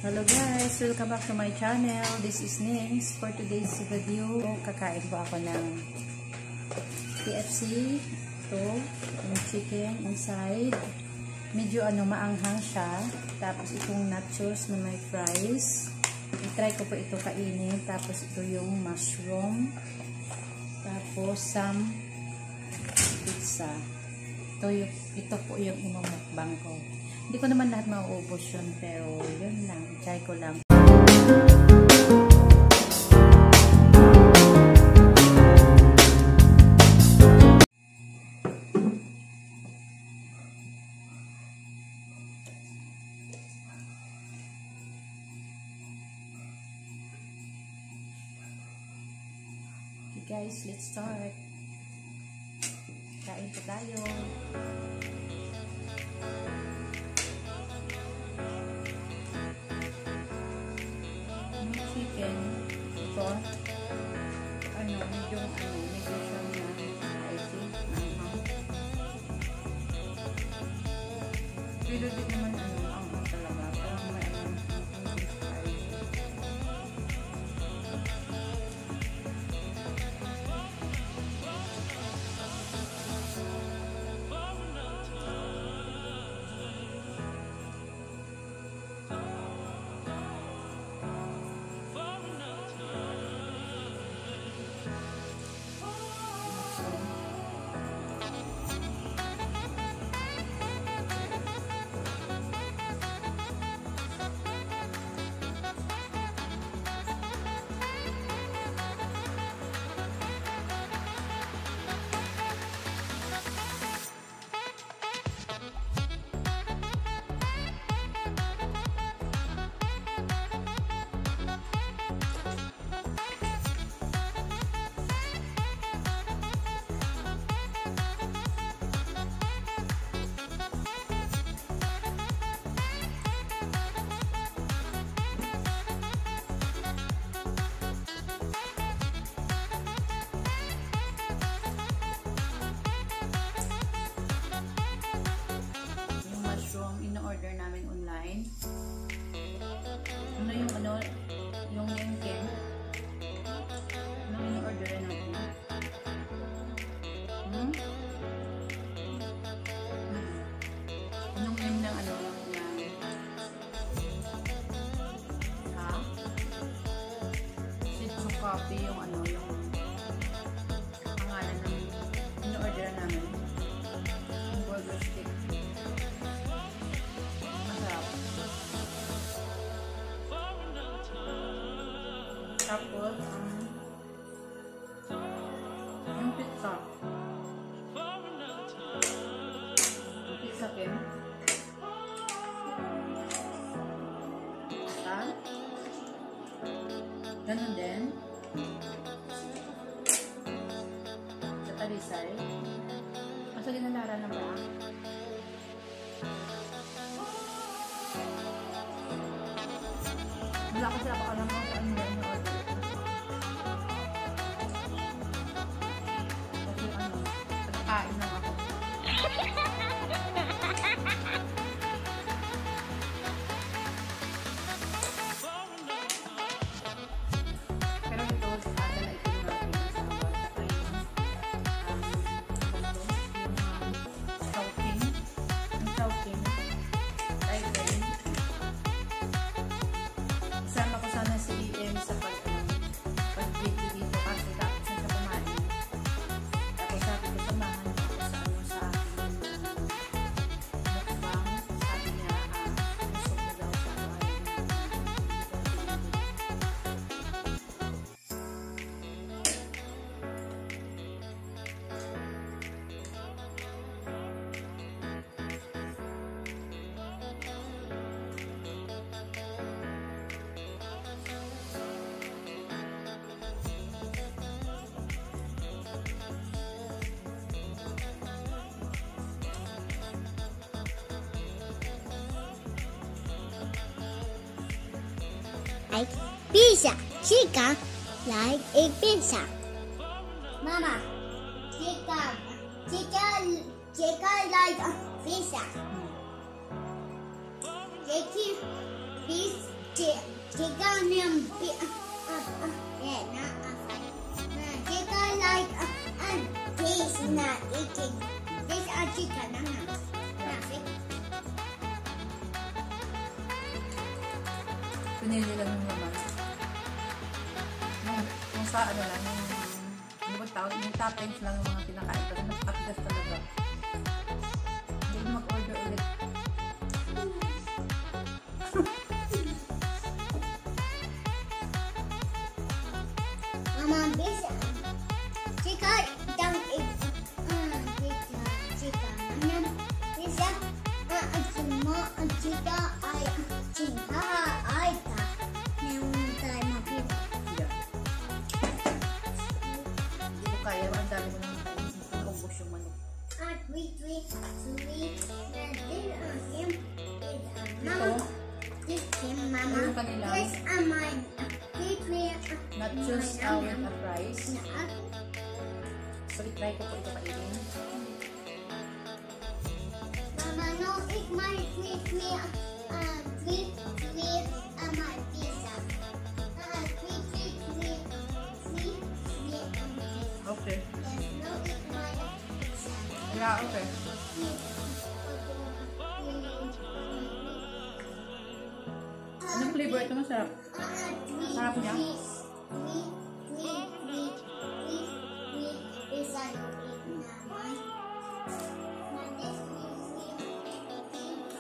Hello guys, welcome back to my channel. This is Nings. For today's video, kakain po ako ng KFC. Ito, yung chicken inside. Medyo maanghang siya. Tapos itong nachos na may fries. I-try ko po ito kainin. Tapos ito yung mushroom. Tapos some pizza. Ito po yung imamukbang ko. Hindi ko naman lahat mauubos yun, pero yun lang, try ko lang. Okay guys, let's start. Kain po tayo. Chicken, ito, medyo siyang spicy, pero di naman ang talaga, parang may spicy. In-order namin online. Yung Ken. In-order natin. Yung name ng Shitsu Coffee, yung pangalan ng in-order namin. Yung burger stick. Tapos, yung pizza. Pizza Ken. Ganun din. Sa talisay. Asa ginalaran na ba? Wala kasi ako alam mo kung ano yung order. Kain lang ako. Pero ito, adala ito natin sa bawat saka yung chowking. Ay, ganun. Isama ko sana si EM sa pag-video dito kasi tapos na siya kumain. Tapos sabi ko samahan ako sa aking mukbang. Sabi niya, gusto ko daw sa like pizza. Chica like a pizza. Mama, chica like a pizza. Chicken chicken and yeah, not a fight. Chicken like this not eating. This a chicken, Pinili lang yung laman. Kung sa ano lang, yung toppings lang yung mga pinakain ko. Napakatigas talaga. Hindi mo mag-order ulit. Mama, this chicken don't eat chicken. This small chicken I Hindi ko kaya. Ang dami ko nang naubos yung manok. Mama, yung kanilang nachos with a fries. So, itry ko po ito kainin. Mama, no, eat my pizza. Okay. No, eat my pizza. Yeah, okay. Anong flavor ito? Masarap. Sarap niya.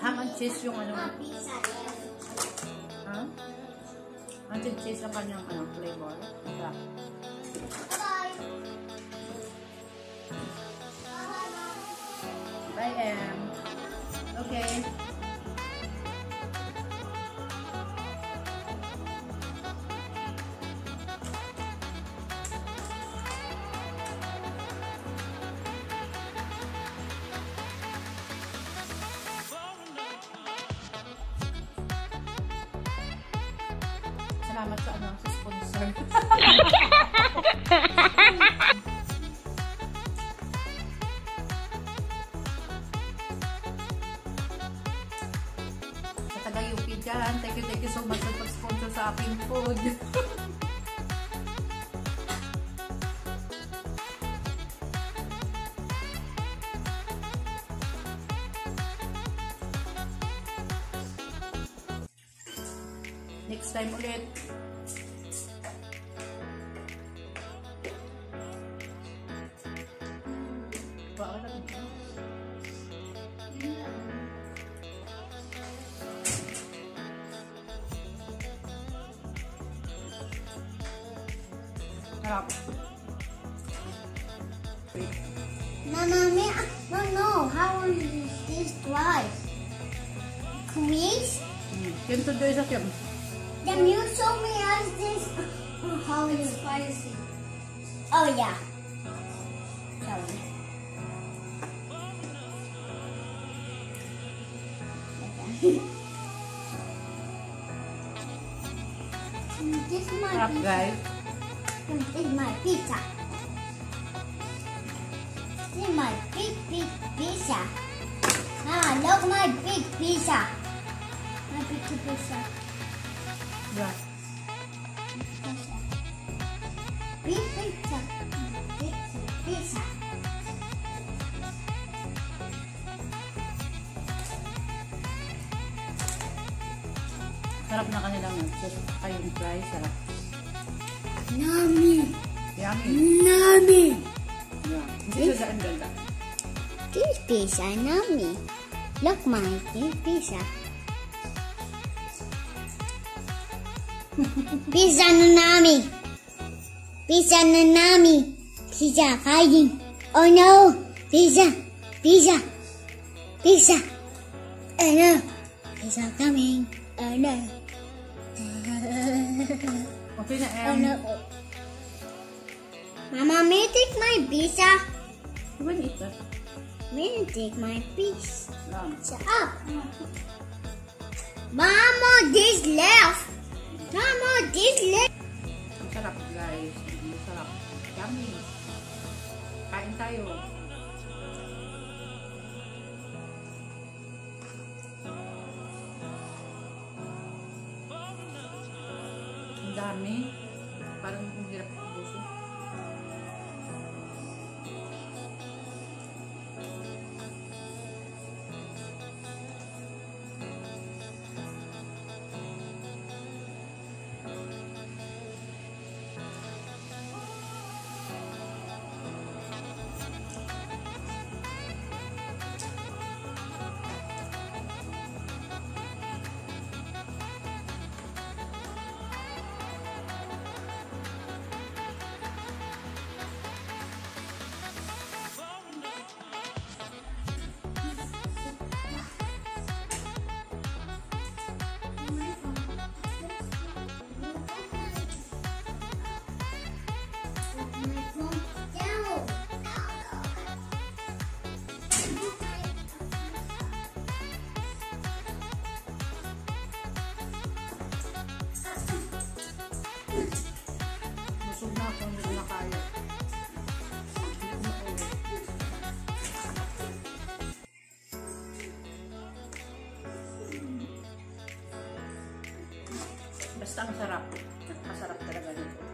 Ham and cheese yung ano. Ha? Ham and cheese ang kanyang flavor. Sarap. Bye, Em. Okay. Salamat sa sa sponsor. Sa taga-UP dyan, thank you so much sa pag-sponsor sa aking food. Next time ulit. Sarap. Mama, no, how will this dry? Quiz? Kinto doon sa kim. Then you show me as this. How is it spicy? Oh yeah. Sorry. This is my Sarap, pizza. guys. This is my pizza. This is my big pizza. Ah, look my big pizza. My big pizza. Yeah. Big pizza. Big pizza. Sarap na kanilang nachos. Kayong fries, sarap. Yummy. Yummy. Yummy. Yeah. Hindi siya ang ganda. This pizza yummy. Look my big pizza. Pizza nanami. Pizza nanami. Pizza hiding. Oh no. Pizza. Pizza. Pizza. Oh no. Pizza coming. Oh no. Okay na, Oh no. Mama, may I take my pizza? You want to eat that? May I take my pizza? Yeah. Up. Mama, this left. Mama, this left. Sarap, guys. Sarap. Yummy. Kain tayo. dami. Parang ang hirap ubusin. Busog na ako, hindi ko na kaya. Basta ang sarap. Napakasarap talaga nito.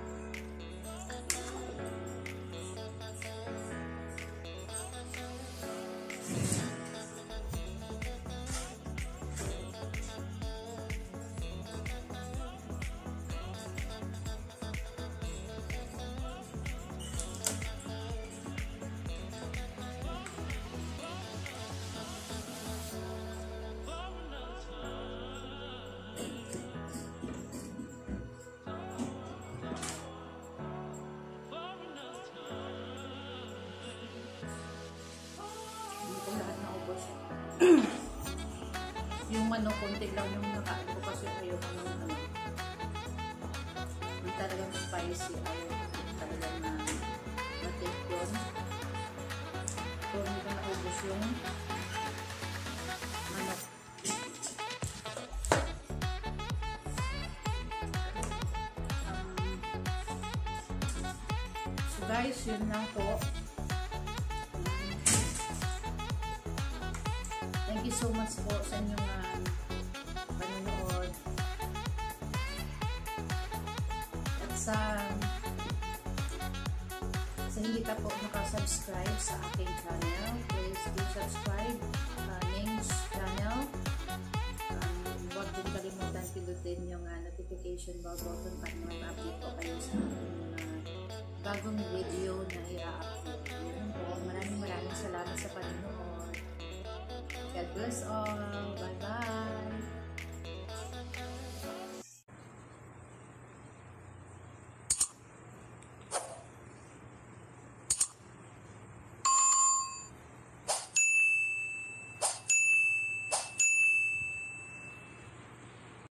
Yung manok, konti lang yung nakain ko kasi ayaw ko ng ano. Yung talagang spicy, ayaw ko talagang na matake yun. So, hindi ko naubos yung manok. So guys, yun lang po. Thank you so much po sa inyong panonood. At sa hindi pa po nakasubscribe sa aking channel, please do subscribe Ning's channel. Huwag din kalimutan pindutin yung notification bell button para ma-update po kayo sa aking bagong video na i-upload. Maraming salamat sa panonood. God bless all. Bye-bye.